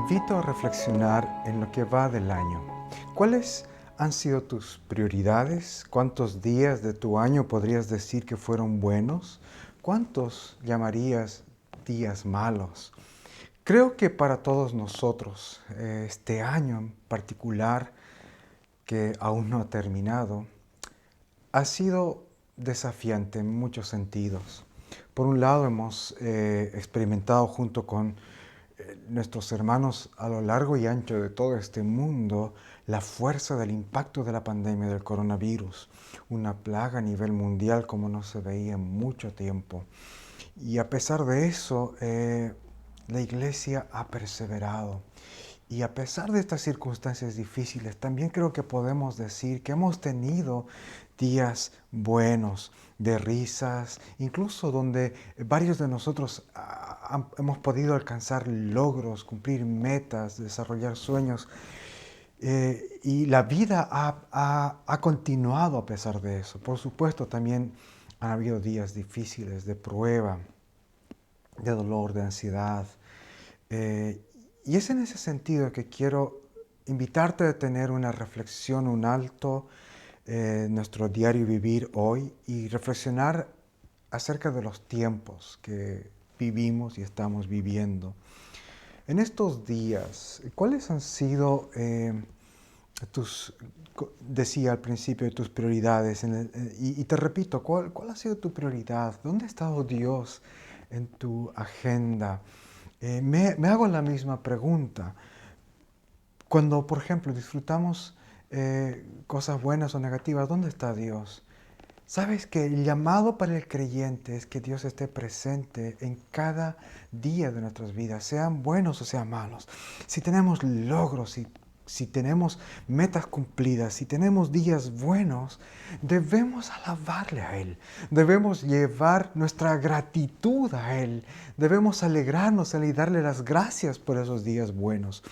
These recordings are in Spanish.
invito a reflexionar en lo que va del año. ¿Cuáles han sido tus prioridades? ¿Cuántos días de tu año podrías decir que fueron buenos? ¿Cuántos llamarías días malos? Creo que para todos nosotros, este año en particular, que aún no ha terminado, ha sido desafiante en muchos sentidos. Por un lado, hemos experimentado junto con nuestros hermanos a lo largo y ancho de todo este mundo la fuerza del impacto de la pandemia del coronavirus, una plaga a nivel mundial como no se veía en mucho tiempo. Y a pesar de eso, la Iglesia ha perseverado. Y a pesar de estas circunstancias difíciles, también creo que podemos decir que hemos tenido días buenos, de risas, incluso donde varios de nosotros hemos podido alcanzar logros, cumplir metas, desarrollar sueños. Y la vida ha continuado a pesar de eso. Por supuesto, también han habido días difíciles de prueba, de dolor, de ansiedad. Y es en ese sentido que quiero invitarte a tener una reflexión, un alto en nuestro diario vivir hoy y reflexionar acerca de los tiempos que vivimos y estamos viviendo. En estos días, ¿cuáles han sido decía al principio, tus prioridades? Y te repito, ¿cuál ha sido tu prioridad? ¿Dónde ha estado Dios en tu agenda? Me hago la misma pregunta. Cuando, por ejemplo, disfrutamos cosas buenas o negativas, ¿dónde está Dios? Sabes que el llamado para el creyente es que Dios esté presente en cada día de nuestras vidas, sean buenos o sean malos. Si tenemos logros, si tenemos metas cumplidas, si tenemos días buenos, debemos alabarle a Él. Debemos llevar nuestra gratitud a Él. Debemos alegrarnos y darle las gracias por esos días buenos.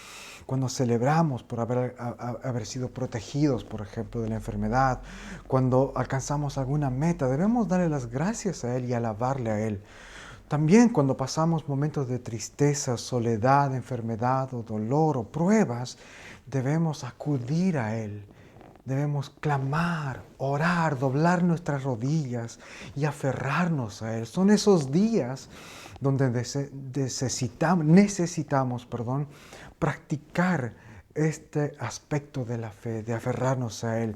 Cuando celebramos por haber sido protegidos, por ejemplo, de la enfermedad, cuando alcanzamos alguna meta, debemos darle las gracias a Él y alabarle a Él. También cuando pasamos momentos de tristeza, soledad, enfermedad o dolor o pruebas, debemos acudir a Él. Debemos clamar, orar, doblar nuestras rodillas y aferrarnos a Él. Son esos días donde necesitamos practicar este aspecto de la fe, de aferrarnos a Él.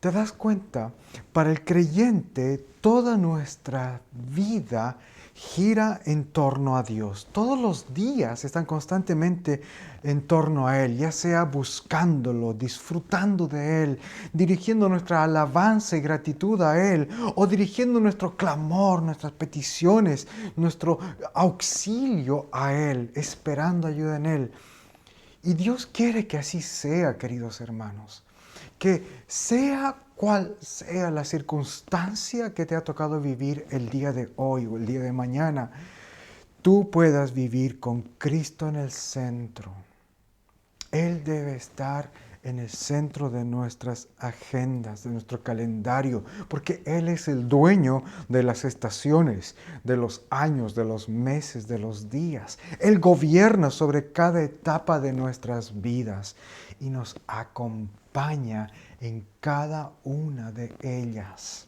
¿Te das cuenta? Para el creyente, toda nuestra vida gira en torno a Dios. Todos los días están constantemente en torno a Él, ya sea buscándolo, disfrutando de Él, dirigiendo nuestra alabanza y gratitud a Él, o dirigiendo nuestro clamor, nuestras peticiones, nuestro auxilio a Él, esperando ayuda en Él. Y Dios quiere que así sea, queridos hermanos, que sea cual sea la circunstancia que te ha tocado vivir el día de hoy o el día de mañana, tú puedas vivir con Cristo en el centro. Él debe estar en el centro de nuestras agendas, de nuestro calendario, porque Él es el dueño de las estaciones, de los años, de los meses, de los días. Él gobierna sobre cada etapa de nuestras vidas y nos acompaña en cada una de ellas.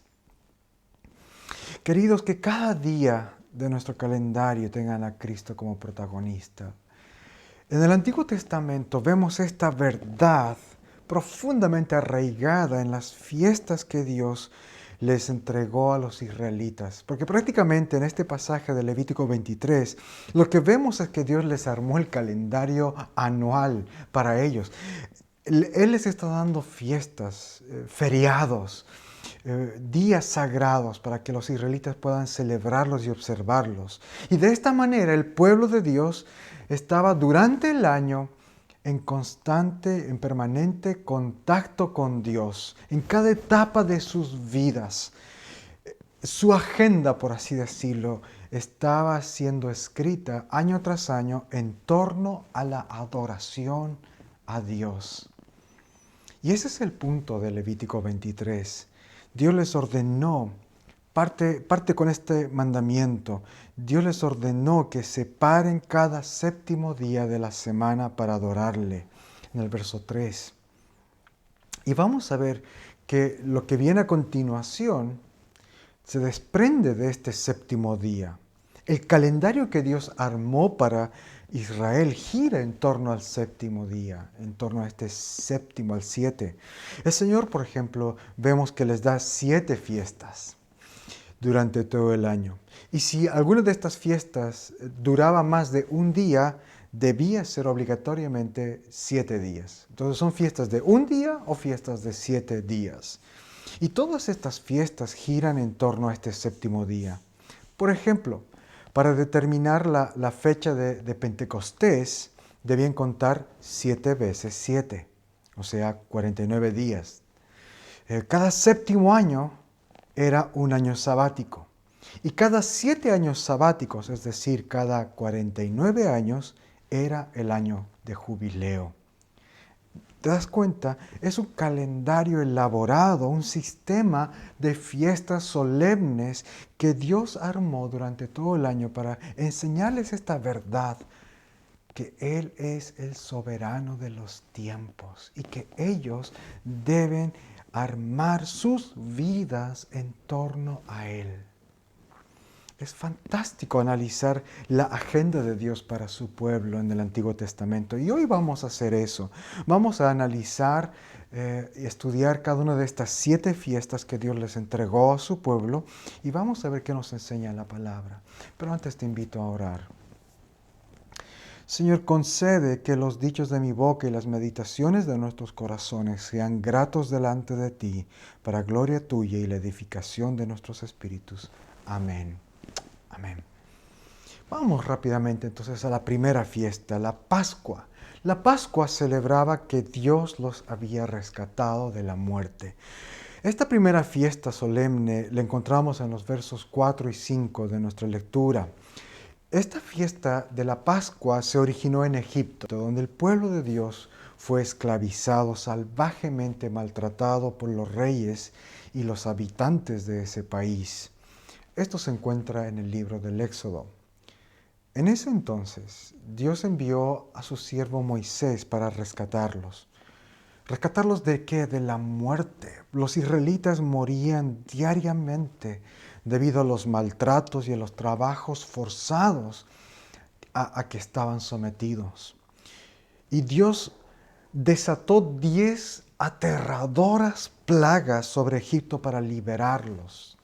Queridos, que cada día de nuestro calendario tengan a Cristo como protagonista. En el Antiguo Testamento vemos esta verdad profundamente arraigada en las fiestas que Dios les entregó a los israelitas. Porque prácticamente en este pasaje de Levítico 23, lo que vemos es que Dios les armó el calendario anual para ellos. Él les está dando fiestas, feriados, días sagrados para que los israelitas puedan celebrarlos y observarlos. Y de esta manera el pueblo de Dios estaba durante el año en constante, en permanente contacto con Dios, en cada etapa de sus vidas. Su agenda, por así decirlo, estaba siendo escrita año tras año en torno a la adoración a Dios. Y ese es el punto de Levítico 23. Dios les ordenó parte con este mandamiento. Dios les ordenó que separen cada séptimo día de la semana para adorarle, en el verso 3. Y vamos a ver que lo que viene a continuación se desprende de este séptimo día. El calendario que Dios armó para Israel gira en torno al séptimo día, en torno a este séptimo, al 7. El Señor, por ejemplo, vemos que les da 7 fiestas durante todo el año. Y si alguna de estas fiestas duraba más de un día, debía ser obligatoriamente 7 días. Entonces son fiestas de un día o fiestas de 7 días. Y todas estas fiestas giran en torno a este séptimo día. Por ejemplo, para determinar la fecha de Pentecostés, debían contar 7 veces 7, o sea, 49 días. Cada séptimo año era un año sabático. Y cada 7 años sabáticos, es decir, cada 49 años, era el año de jubileo. ¿Te das cuenta? Es un calendario elaborado, un sistema de fiestas solemnes que Dios armó durante todo el año para enseñarles esta verdad, que Él es el soberano de los tiempos y que ellos deben armar sus vidas en torno a Él. Es fantástico analizar la agenda de Dios para su pueblo en el Antiguo Testamento. Y hoy vamos a hacer eso. Vamos a analizar y estudiar cada una de estas 7 fiestas que Dios les entregó a su pueblo y vamos a ver qué nos enseña la palabra. Pero antes te invito a orar. Señor, concede que los dichos de mi boca y las meditaciones de nuestros corazones sean gratos delante de ti, para gloria tuya y la edificación de nuestros espíritus. Amén. Amén. Vamos rápidamente entonces a la primera fiesta, la Pascua. La Pascua celebraba que Dios los había rescatado de la muerte. Esta primera fiesta solemne la encontramos en los versos 4 y 5 de nuestra lectura. Esta fiesta de la Pascua se originó en Egipto, donde el pueblo de Dios fue esclavizado, salvajemente maltratado por los reyes y los habitantes de ese país. Esto se encuentra en el libro del Éxodo. En ese entonces, Dios envió a su siervo Moisés para rescatarlos. ¿Rescatarlos de qué? De la muerte. Los israelitas morían diariamente debido a los maltratos y a los trabajos forzados a que estaban sometidos. Y Dios desató 10 aterradoras plagas sobre Egipto para liberarlos.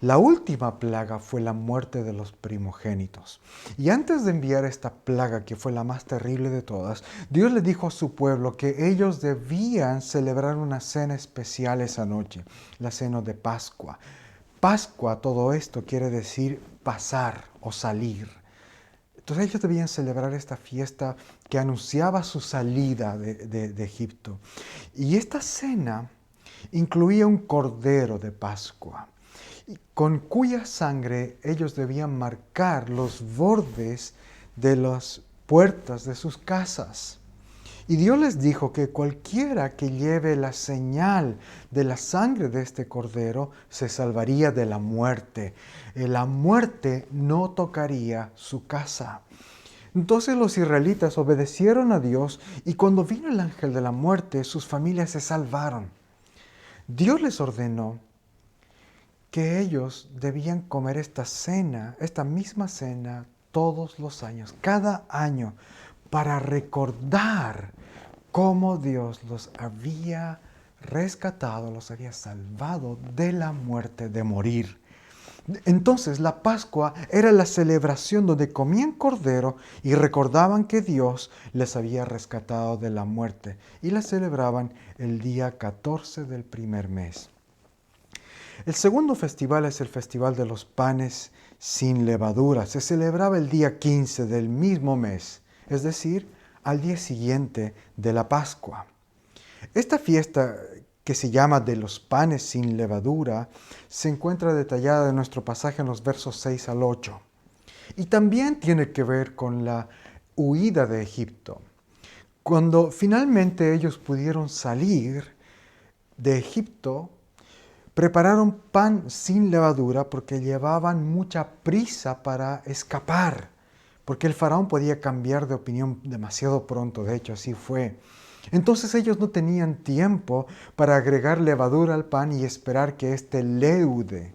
La última plaga fue la muerte de los primogénitos. Y antes de enviar esta plaga, que fue la más terrible de todas, Dios le dijo a su pueblo que ellos debían celebrar una cena especial esa noche, la cena de Pascua. Pascua, todo esto quiere decir pasar o salir. Entonces ellos debían celebrar esta fiesta que anunciaba su salida de Egipto. Y esta cena incluía un cordero de Pascua, con cuya sangre ellos debían marcar los bordes de las puertas de sus casas. Y Dios les dijo que cualquiera que lleve la señal de la sangre de este cordero se salvaría de la muerte. La muerte no tocaría su casa. Entonces los israelitas obedecieron a Dios y cuando vino el ángel de la muerte, sus familias se salvaron. Dios les ordenó que ellos debían comer esta cena, esta misma cena, todos los años, cada año, para recordar cómo Dios los había rescatado, los había salvado de la muerte, de morir. Entonces la Pascua era la celebración donde comían cordero y recordaban que Dios les había rescatado de la muerte y la celebraban el día 14 del primer mes. El segundo festival es el Festival de los Panes sin Levadura. Se celebraba el día 15 del mismo mes, es decir, al día siguiente de la Pascua. Esta fiesta, que se llama de los panes sin levadura, se encuentra detallada en nuestro pasaje en los versos 6 al 8. Y también tiene que ver con la huida de Egipto. Cuando finalmente ellos pudieron salir de Egipto, Prepararon pan sin levadura porque llevaban mucha prisa para escapar, porque el faraón podía cambiar de opinión demasiado pronto, de hecho así fue. Entonces ellos no tenían tiempo para agregar levadura al pan y esperar que éste leude.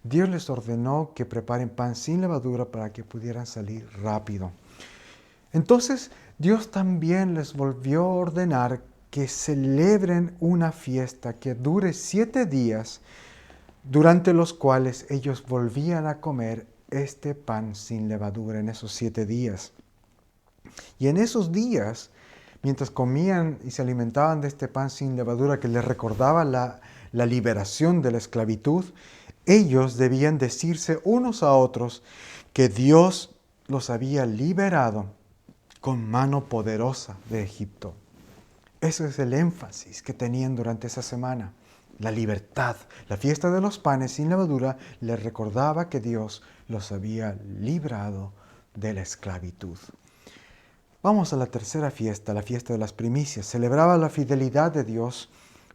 Dios les ordenó que preparen pan sin levadura para que pudieran salir rápido. Entonces Dios también les volvió a ordenar que celebren una fiesta que dure 7 días, durante los cuales ellos volvían a comer este pan sin levadura en esos 7 días. Y en esos días, mientras comían y se alimentaban de este pan sin levadura que les recordaba la liberación de la esclavitud, ellos debían decirse unos a otros que Dios los había liberado con mano poderosa de Egipto. Ese es el énfasis que tenían durante esa semana. La libertad, la fiesta de los panes sin levadura, les recordaba que Dios los había librado de la esclavitud. Vamos a la tercera fiesta, la fiesta de las primicias. Celebraba la fidelidad de Dios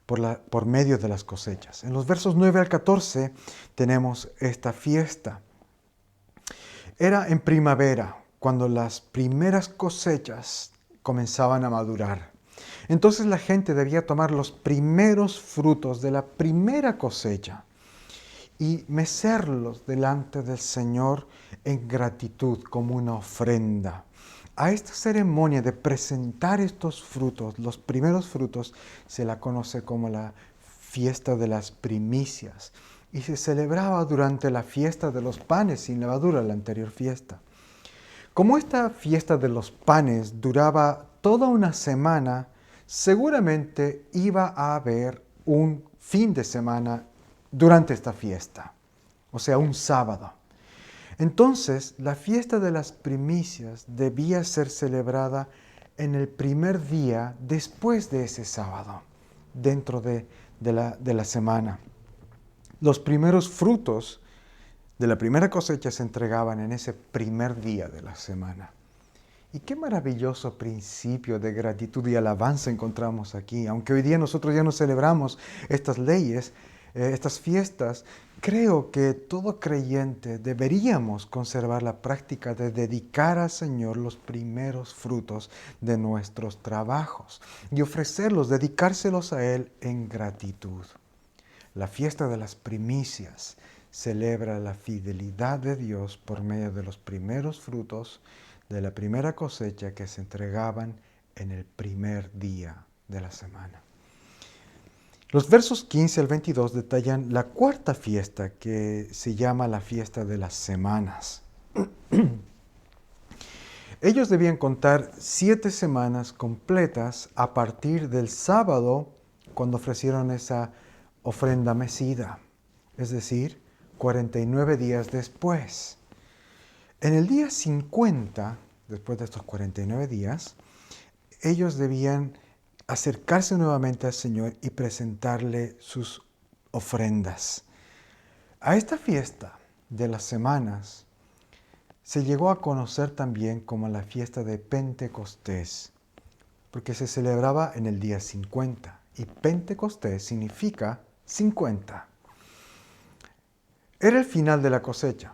por medio de las cosechas. En los versos 9 al 14 tenemos esta fiesta. Era en primavera, cuando las primeras cosechas comenzaban a madurar. Entonces la gente debía tomar los primeros frutos de la primera cosecha y mecerlos delante del Señor en gratitud como una ofrenda. A esta ceremonia de presentar estos frutos, los primeros frutos, se la conoce como la fiesta de las primicias y se celebraba durante la fiesta de los panes sin levadura, la anterior fiesta. Como esta fiesta de los panes duraba toda una semana, seguramente iba a haber un fin de semana durante esta fiesta, o sea, un sábado. Entonces, la fiesta de las primicias debía ser celebrada en el primer día después de ese sábado, dentro de la semana. Los primeros frutos de la primera cosecha se entregaban en ese primer día de la semana. Y qué maravilloso principio de gratitud y alabanza encontramos aquí. Aunque hoy día nosotros ya no celebramos estas leyes, estas fiestas, creo que todo creyente deberíamos conservar la práctica de dedicar al Señor los primeros frutos de nuestros trabajos y ofrecerlos, dedicárselos a Él en gratitud. La fiesta de las primicias celebra la fidelidad de Dios por medio de los primeros frutos de la primera cosecha que se entregaban en el primer día de la semana. Los versos 15 al 22 detallan la cuarta fiesta que se llama la fiesta de las semanas. Ellos debían contar 7 semanas completas a partir del sábado cuando ofrecieron esa ofrenda mecida, es decir, 49 días después. En el día 50, después de estos 49 días, ellos debían acercarse nuevamente al Señor y presentarle sus ofrendas. A esta fiesta de las semanas se llegó a conocer también como la fiesta de Pentecostés, porque se celebraba en el día 50 y Pentecostés significa 50. Era el final de la cosecha.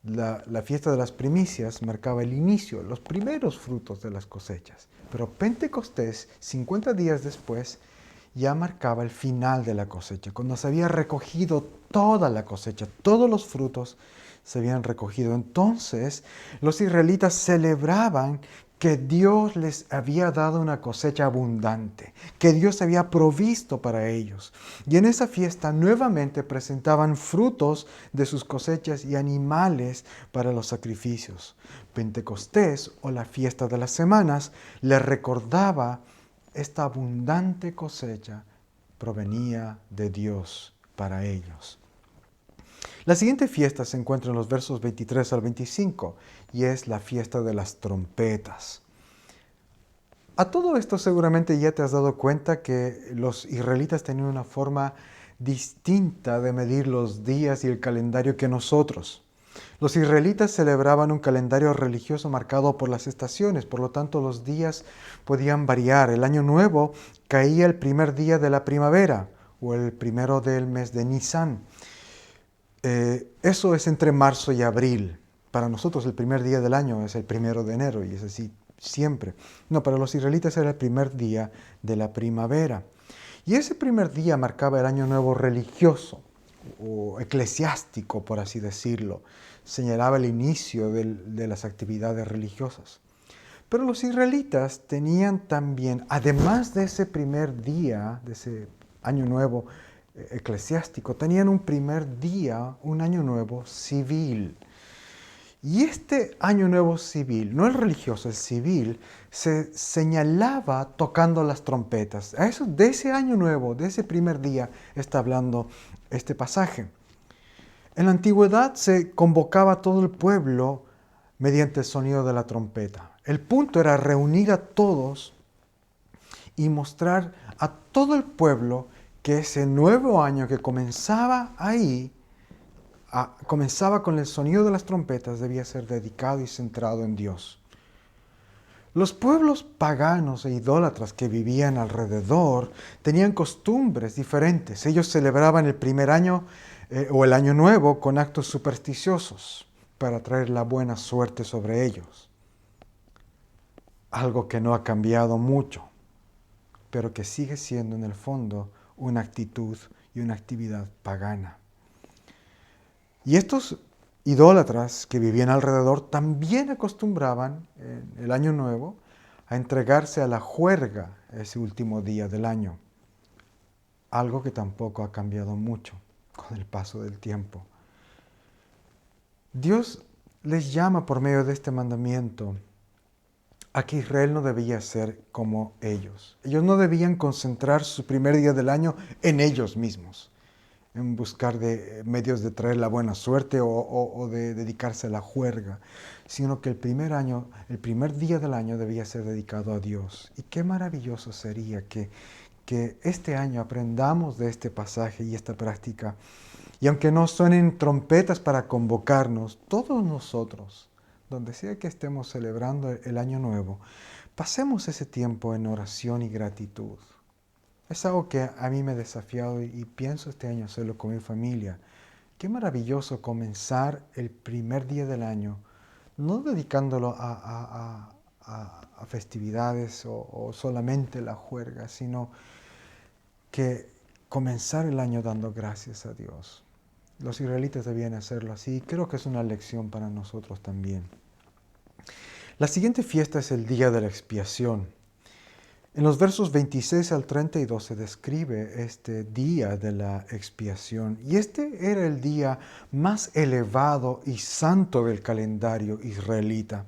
La fiesta de las primicias marcaba el inicio, los primeros frutos de las cosechas. Pero Pentecostés, 50 días después, ya marcaba el final de la cosecha, cuando se había recogido toda la cosecha, todos los frutos se habían recogido. Entonces, los israelitas celebraban que Dios les había dado una cosecha abundante, que Dios había provisto para ellos. Y en esa fiesta nuevamente presentaban frutos de sus cosechas y animales para los sacrificios. Pentecostés, o la fiesta de las semanas, les recordaba esta abundante cosecha provenía de Dios para ellos. La siguiente fiesta se encuentra en los versos 23 al 25 y es la fiesta de las trompetas. A todo esto seguramente ya te has dado cuenta que los israelitas tenían una forma distinta de medir los días y el calendario que nosotros. Los israelitas celebraban un calendario religioso marcado por las estaciones, por lo tanto los días podían variar. El año nuevo caía el primer día de la primavera, o el primero del mes de Nisan. Eso es entre marzo y abril. Para nosotros el primer día del año es el 1 de enero y es así siempre. No, para los israelitas era el primer día de la primavera. Y ese primer día marcaba el año nuevo religioso o eclesiástico, por así decirlo. Señalaba el inicio de las actividades religiosas. Pero los israelitas tenían también, además de ese primer día, de ese año nuevo eclesiástico, tenían un primer día, un año nuevo civil. Y este año nuevo civil, no el religioso, el civil, se señalaba tocando las trompetas. De ese año nuevo, de ese primer día, está hablando este pasaje. En la antigüedad se convocaba a todo el pueblo mediante el sonido de la trompeta. El punto era reunir a todos y mostrar a todo el pueblo que ese nuevo año que comenzaba ahí, comenzaba con el sonido de las trompetas, debía ser dedicado y centrado en Dios. Los pueblos paganos e idólatras que vivían alrededor tenían costumbres diferentes. Ellos celebraban el primer año o el año nuevo con actos supersticiosos para traer la buena suerte sobre ellos. Algo que no ha cambiado mucho, pero que sigue siendo en el fondo una actitud y una actividad pagana. Y estos idólatras que vivían alrededor también acostumbraban en el año nuevo a entregarse a la juerga ese último día del año. Algo que tampoco ha cambiado mucho con el paso del tiempo. Dios les llama por medio de este mandamiento a que Israel no debía ser como ellos. Ellos no debían concentrar su primer día del año en ellos mismos, en buscar medios de traer la buena suerte o de dedicarse a la juerga, sino que el primer día del año debía ser dedicado a Dios. Y qué maravilloso sería que este año aprendamos de este pasaje y esta práctica. Y aunque no suenen trompetas para convocarnos, todos nosotros, donde sea que estemos celebrando el año nuevo, pasemos ese tiempo en oración y gratitud. Es algo que a mí me ha desafiado y pienso este año hacerlo con mi familia. Qué maravilloso comenzar el primer día del año, no dedicándolo a festividades o solamente la juerga, sino que comenzar el año dando gracias a Dios. Los israelitas debían hacerlo así y creo que es una lección para nosotros también. La siguiente fiesta es el Día de la Expiación. En los versos 26 al 32 se describe este día de la expiación y este era el día más elevado y santo del calendario israelita.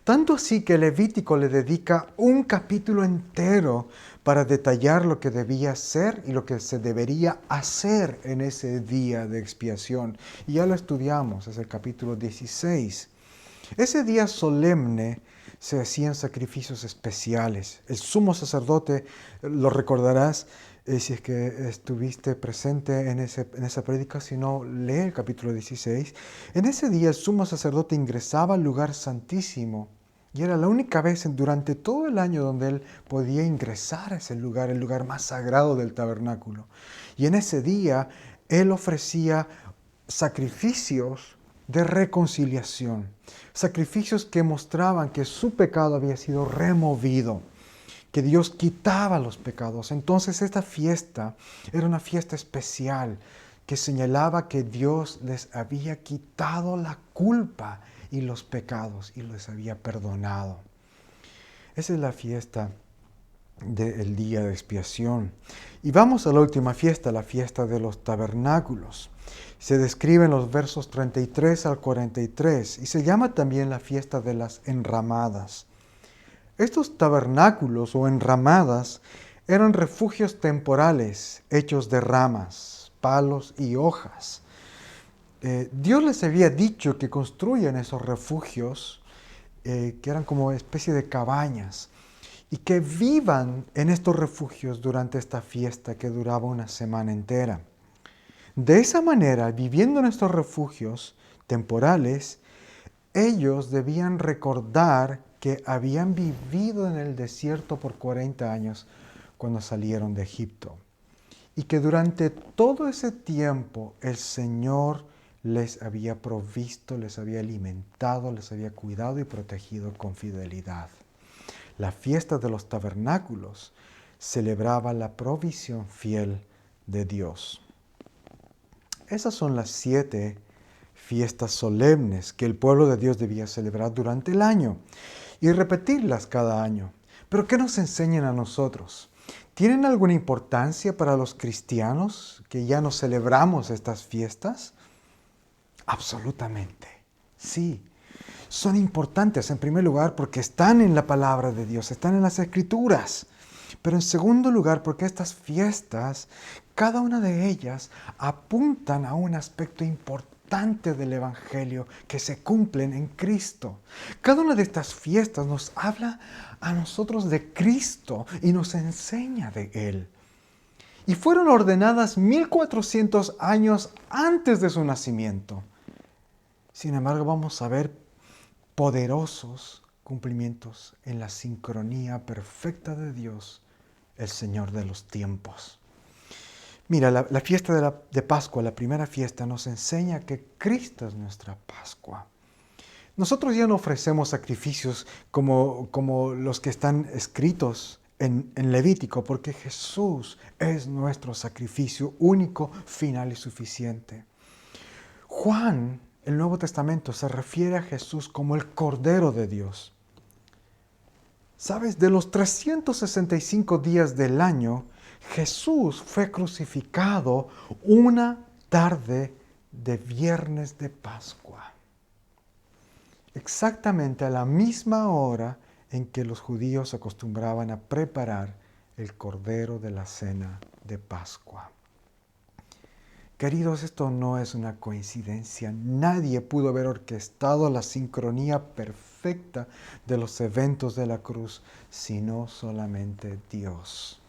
Tanto así que Levítico le dedica un capítulo entero para detallar lo que debía ser y lo que se debería hacer en ese día de expiación. Y ya lo estudiamos, es el capítulo 16. Ese día solemne se hacían sacrificios especiales. El sumo sacerdote, lo recordarás si es que estuviste presente en esa prédica, si no, lee el capítulo 16. En ese día el sumo sacerdote ingresaba al lugar santísimo y era la única vez durante todo el año donde él podía ingresar a ese lugar, el lugar más sagrado del tabernáculo. Y en ese día él ofrecía sacrificios de reconciliación, sacrificios que mostraban que su pecado había sido removido, que Dios quitaba los pecados. Entonces esta fiesta era una fiesta especial que señalaba que Dios les había quitado la culpa y los pecados y les había perdonado. Esa es la fiesta del día de expiación. Y vamos a la última fiesta, la fiesta de los tabernáculos. Se describe en los versos 33 al 43 y se llama también la fiesta de las enramadas. Estos tabernáculos o enramadas eran refugios temporales hechos de ramas, palos y hojas. Dios les había dicho que construyan esos refugios que eran como especie de cabañas y que vivan en estos refugios durante esta fiesta que duraba una semana entera. De esa manera, viviendo en estos refugios temporales, ellos debían recordar que habían vivido en el desierto por 40 años cuando salieron de Egipto. y que durante todo ese tiempo el Señor les había provisto, les había alimentado, les había cuidado y protegido con fidelidad. La fiesta de los tabernáculos celebraba la provisión fiel de Dios. Esas son las 7 fiestas solemnes que el pueblo de Dios debía celebrar durante el año y repetirlas cada año. Pero ¿qué nos enseñan a nosotros? ¿Tienen alguna importancia para los cristianos que ya no celebramos estas fiestas? Absolutamente, sí. Son importantes en primer lugar porque están en la palabra de Dios, están en las Escrituras. Pero en segundo lugar porque estas fiestas, cada una de ellas, apuntan a un aspecto importante del Evangelio que se cumplen en Cristo. Cada una de estas fiestas nos habla a nosotros de Cristo y nos enseña de Él. Y fueron ordenadas 1400 años antes de su nacimiento. Sin embargo, vamos a ver poderosos cumplimientos en la sincronía perfecta de Dios, el Señor de los tiempos. Mira, la fiesta de Pascua, la primera fiesta, nos enseña que Cristo es nuestra Pascua. Nosotros ya no ofrecemos sacrificios como los que están escritos en Levítico, porque Jesús es nuestro sacrificio único, final y suficiente. Juan, el Nuevo Testamento, se refiere a Jesús como el Cordero de Dios. ¿Sabes? De los 365 días del año, Jesús fue crucificado una tarde de viernes de Pascua. Exactamente a la misma hora en que los judíos acostumbraban a preparar el cordero de la cena de Pascua. Queridos, esto no es una coincidencia. Nadie pudo haber orquestado la sincronía perfecta de los eventos de la cruz, sino solamente Dios.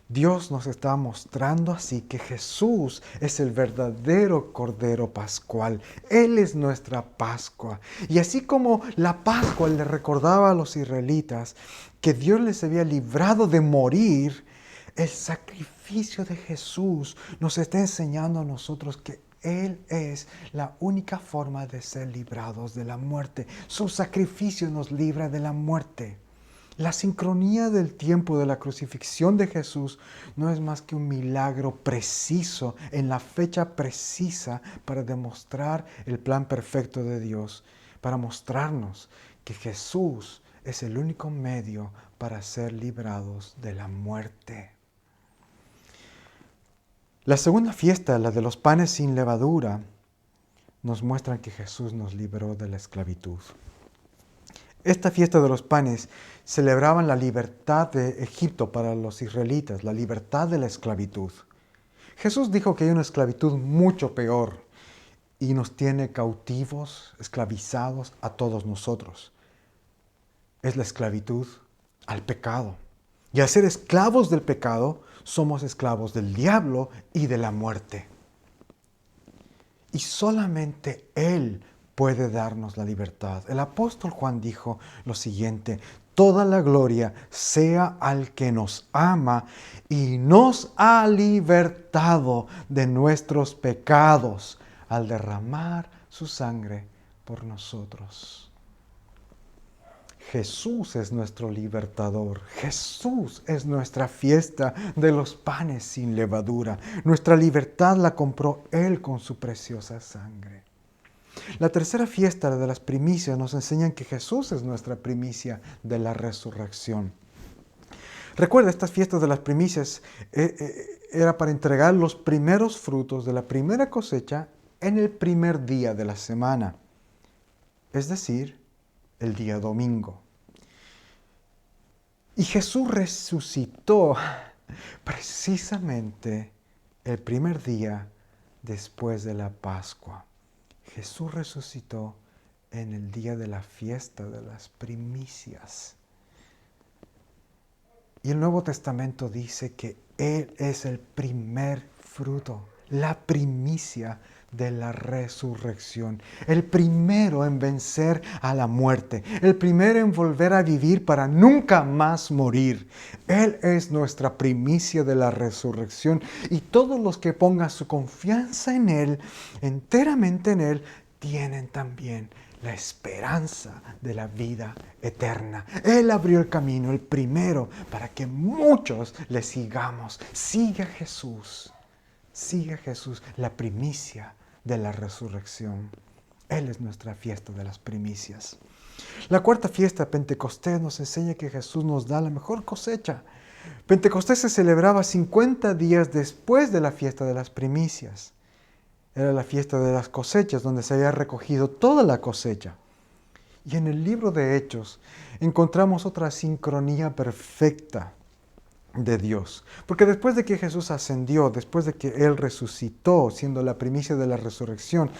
Dios nos está mostrando así que Jesús es el verdadero Cordero Pascual. Él es nuestra Pascua. Y así como la Pascua le recordaba a los israelitas que Dios les había librado de morir, el sacrificio de Jesús nos está enseñando a nosotros que Él es la única forma de ser librados de la muerte. Su sacrificio nos libra de la muerte. La sincronía del tiempo de la crucifixión de Jesús no es más que un milagro preciso, en la fecha precisa, para demostrar el plan perfecto de Dios, para mostrarnos que Jesús es el único medio para ser librados de la muerte. La segunda fiesta, la de los panes sin levadura, nos muestra que Jesús nos libró de la esclavitud. Esta fiesta de los panes celebraban la libertad de Egipto para los israelitas, la libertad de la esclavitud. Jesús dijo que hay una esclavitud mucho peor y nos tiene cautivos, esclavizados a todos nosotros. Es la esclavitud al pecado. Y al ser esclavos del pecado, somos esclavos del diablo y de la muerte. Y solamente Él puede darnos la libertad. El apóstol Juan dijo lo siguiente: toda la gloria sea al que nos ama y nos ha libertado de nuestros pecados al derramar su sangre por nosotros. Jesús es nuestro libertador. Jesús es nuestra fiesta de los panes sin levadura. Nuestra libertad la compró Él con su preciosa sangre. La tercera fiesta, la de las primicias, nos enseña que Jesús es nuestra primicia de la resurrección. Recuerda, estas fiestas de las primicias era para entregar los primeros frutos de la primera cosecha en el primer día de la semana, es decir, el día domingo. Y Jesús resucitó precisamente el primer día después de la Pascua. Jesús resucitó en el día de la fiesta de las primicias. Y el Nuevo Testamento dice que Él es el primer fruto, la primicia de la resurrección, el primero en vencer a la muerte, el primero en volver a vivir para nunca más morir. Él es nuestra primicia de la resurrección y todos los que pongan su confianza en Él, enteramente en Él, tienen también la esperanza de la vida eterna. Él abrió el camino, el primero, para que muchos le sigamos. Sigue a Jesús. Sigue a Jesús, la primicia de la resurrección. Él es nuestra fiesta de las primicias. La cuarta fiesta, Pentecostés, nos enseña que Jesús nos da la mejor cosecha. Pentecostés se celebraba 50 días después de la fiesta de las primicias. Era la fiesta de las cosechas, donde se había recogido toda la cosecha. Y en el libro de Hechos encontramos otra sincronía perfecta de Dios. Porque después de que Jesús ascendió, después de que Él resucitó, siendo la primicia de la resurrección,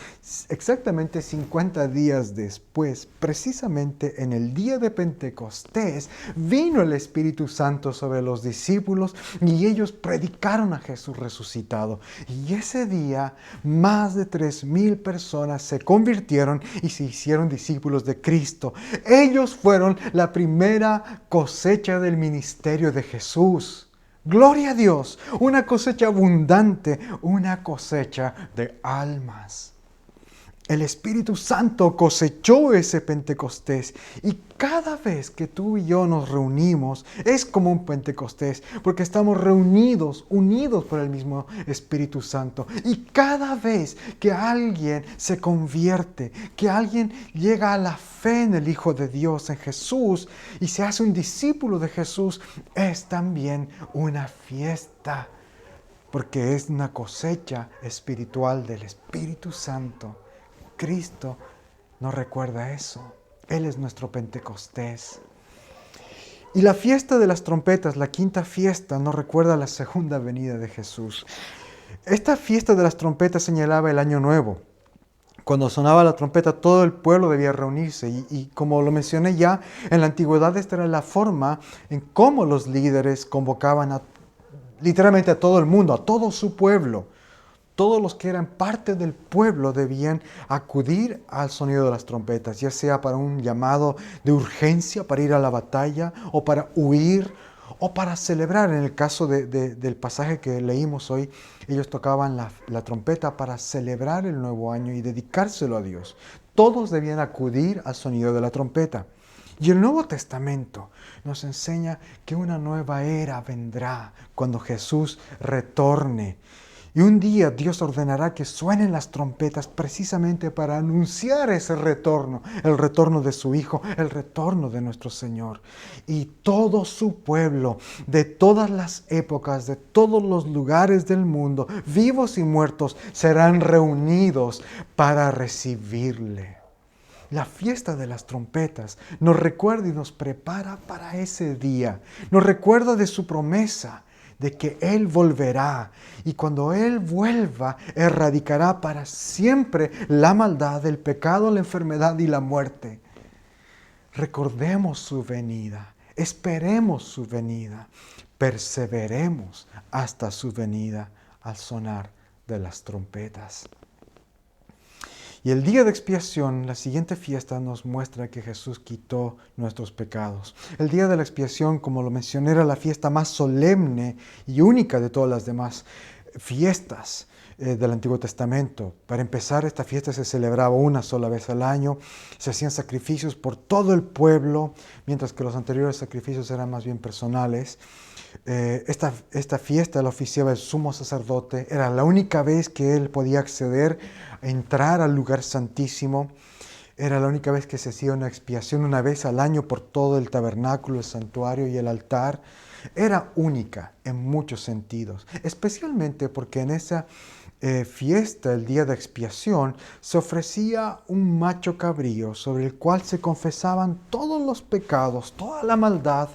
exactamente 50 días después, precisamente en el día de Pentecostés, vino el Espíritu Santo sobre los discípulos y ellos predicaron a Jesús resucitado. Y ese día, más de 3,000 personas se convirtieron y se hicieron discípulos de Cristo. Ellos fueron la primera cosecha del ministerio de Jesús. Gloria a Dios, una cosecha abundante, una cosecha de almas. El Espíritu Santo cosechó ese Pentecostés y cada vez que tú y yo nos reunimos es como un Pentecostés porque estamos reunidos, unidos por el mismo Espíritu Santo. Y cada vez que alguien se convierte, que alguien llega a la fe en el Hijo de Dios, en Jesús, y se hace un discípulo de Jesús, es también una fiesta porque es una cosecha espiritual del Espíritu Santo. Cristo nos recuerda eso. Él es nuestro Pentecostés. Y la fiesta de las trompetas, la quinta fiesta, nos recuerda la segunda venida de Jesús. Esta fiesta de las trompetas señalaba el Año Nuevo. Cuando sonaba la trompeta, todo el pueblo debía reunirse. Y como lo mencioné ya, en la antigüedad esta era la forma en cómo los líderes convocaban literalmente a todo el mundo, a todo su pueblo. Todos los que eran parte del pueblo debían acudir al sonido de las trompetas, ya sea para un llamado de urgencia, para ir a la batalla, o para huir, o para celebrar. En el caso del pasaje que leímos hoy, ellos tocaban la trompeta para celebrar el nuevo año y dedicárselo a Dios. Todos debían acudir al sonido de la trompeta. Y el Nuevo Testamento nos enseña que una nueva era vendrá cuando Jesús retorne. Y un día Dios ordenará que suenen las trompetas precisamente para anunciar ese retorno, el retorno de su Hijo, el retorno de nuestro Señor. Y todo su pueblo, de todas las épocas, de todos los lugares del mundo, vivos y muertos, serán reunidos para recibirle. La fiesta de las trompetas nos recuerda y nos prepara para ese día. Nos recuerda de su promesa de que Él volverá y cuando Él vuelva erradicará para siempre la maldad, el pecado, la enfermedad y la muerte. Recordemos su venida, esperemos su venida, perseveremos hasta su venida al sonar de las trompetas. Y el día de expiación, la siguiente fiesta, nos muestra que Jesús quitó nuestros pecados. El día de la expiación, como lo mencioné, era la fiesta más solemne y única de todas las demás fiestas del Antiguo Testamento. Para empezar, esta fiesta se celebraba una sola vez al año. Se hacían sacrificios por todo el pueblo, mientras que los anteriores sacrificios eran más bien personales. Esta fiesta la oficiaba el sumo sacerdote. Era la única vez que él podía acceder a entrar al lugar santísimo. Era la única vez que se hacía una expiación una vez al año por todo el tabernáculo, el santuario y el altar. Era única en muchos sentidos, especialmente porque en esa fiesta, el día de expiación, se ofrecía un macho cabrío sobre el cual se confesaban todos los pecados, toda la maldad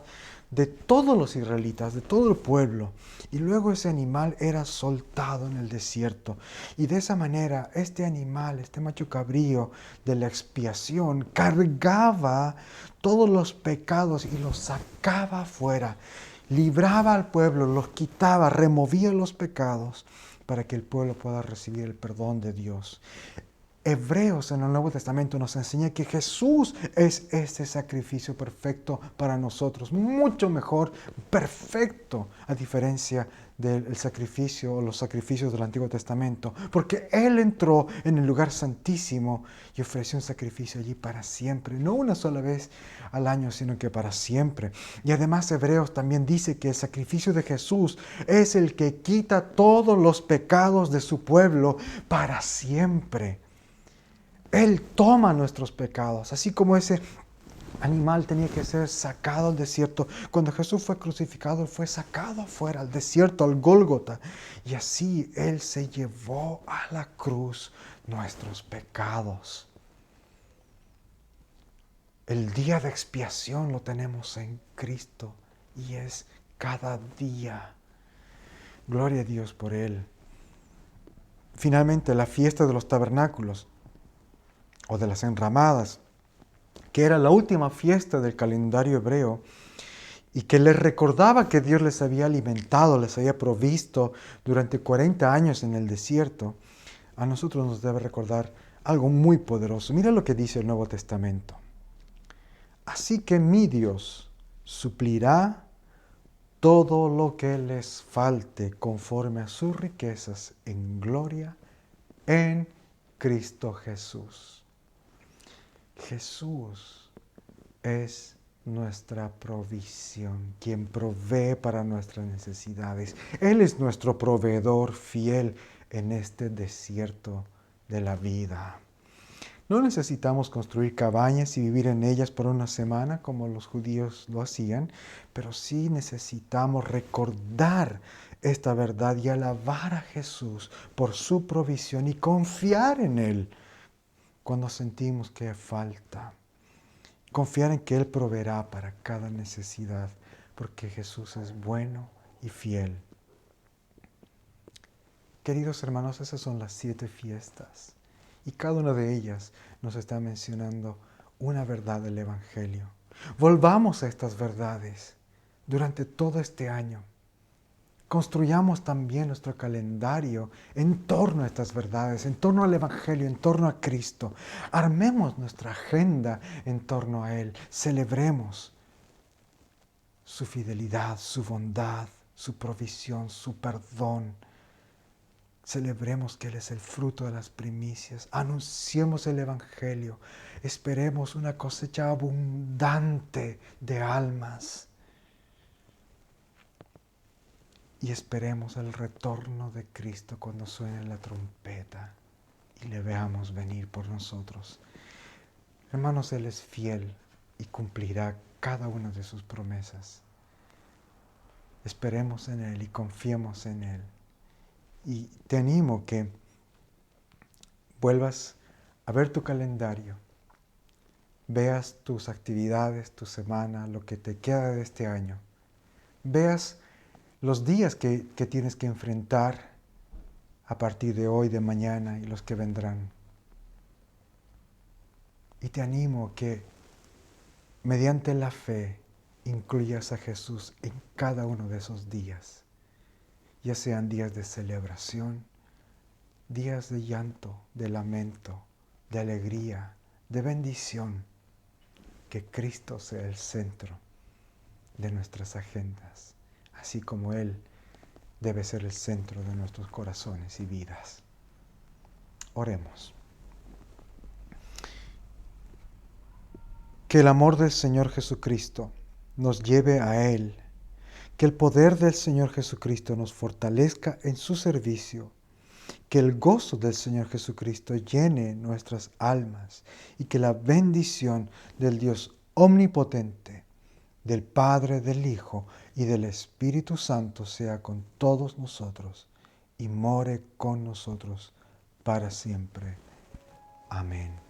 de todos los israelitas, de todo el pueblo. Y luego ese animal era soltado en el desierto. Y de esa manera este animal, este macho cabrío de la expiación, cargaba todos los pecados y los sacaba afuera. Libraba al pueblo, los quitaba, removía los pecados para que el pueblo pueda recibir el perdón de Dios. Hebreos en el Nuevo Testamento nos enseña que Jesús es ese sacrificio perfecto para nosotros, mucho mejor, perfecto, a diferencia del sacrificio o los sacrificios del Antiguo Testamento, porque Él entró en el lugar santísimo y ofreció un sacrificio allí para siempre, no una sola vez al año, sino que para siempre. Y además Hebreos también dice que el sacrificio de Jesús es el que quita todos los pecados de su pueblo para siempre. Él toma nuestros pecados, así como ese animal tenía que ser sacado al desierto. Cuando Jesús fue crucificado, Él fue sacado afuera, al desierto, al Gólgota. Y así Él se llevó a la cruz nuestros pecados. El día de expiación lo tenemos en Cristo y es cada día. Gloria a Dios por Él. Finalmente, la fiesta de los tabernáculos o de las enramadas, que era la última fiesta del calendario hebreo y que les recordaba que Dios les había alimentado, les había provisto durante 40 años en el desierto, a nosotros nos debe recordar algo muy poderoso. Mira lo que dice el Nuevo Testamento. Así que mi Dios suplirá todo lo que les falte conforme a sus riquezas en gloria en Cristo Jesús. Jesús es nuestra provisión, quien provee para nuestras necesidades. Él es nuestro proveedor fiel en este desierto de la vida. No necesitamos construir cabañas y vivir en ellas por una semana como los judíos lo hacían, pero sí necesitamos recordar esta verdad y alabar a Jesús por su provisión y confiar en Él cuando sentimos que falta. Confiar en que Él proveerá para cada necesidad, porque Jesús es bueno y fiel. Queridos hermanos, esas son las 7 fiestas. Y cada una de ellas nos está mencionando una verdad del Evangelio. Volvamos a estas verdades durante todo este año. Construyamos también nuestro calendario en torno a estas verdades, en torno al Evangelio, en torno a Cristo. Armemos nuestra agenda en torno a Él. Celebremos su fidelidad, su bondad, su provisión, su perdón. Celebremos que Él es el fruto de las primicias. Anunciemos el Evangelio. Esperemos una cosecha abundante de almas. Y esperemos el retorno de Cristo cuando suene la trompeta y le veamos venir por nosotros. Hermanos, Él es fiel y cumplirá cada una de sus promesas. Esperemos en Él y confiemos en Él. Y te animo que vuelvas a ver tu calendario, veas tus actividades, tu semana, lo que te queda de este año. Veas los días que tienes que enfrentar a partir de hoy, de mañana y los que vendrán. Y te animo que mediante la fe incluyas a Jesús en cada uno de esos días, ya sean días de celebración, días de llanto, de lamento, de alegría, de bendición. Que Cristo sea el centro de nuestras agendas, así como Él debe ser el centro de nuestros corazones y vidas. Oremos. Que el amor del Señor Jesucristo nos lleve a Él, que el poder del Señor Jesucristo nos fortalezca en su servicio, que el gozo del Señor Jesucristo llene nuestras almas y que la bendición del Dios omnipotente, del Padre, del Hijo y del Espíritu Santo sea con todos nosotros y more con nosotros para siempre. Amén.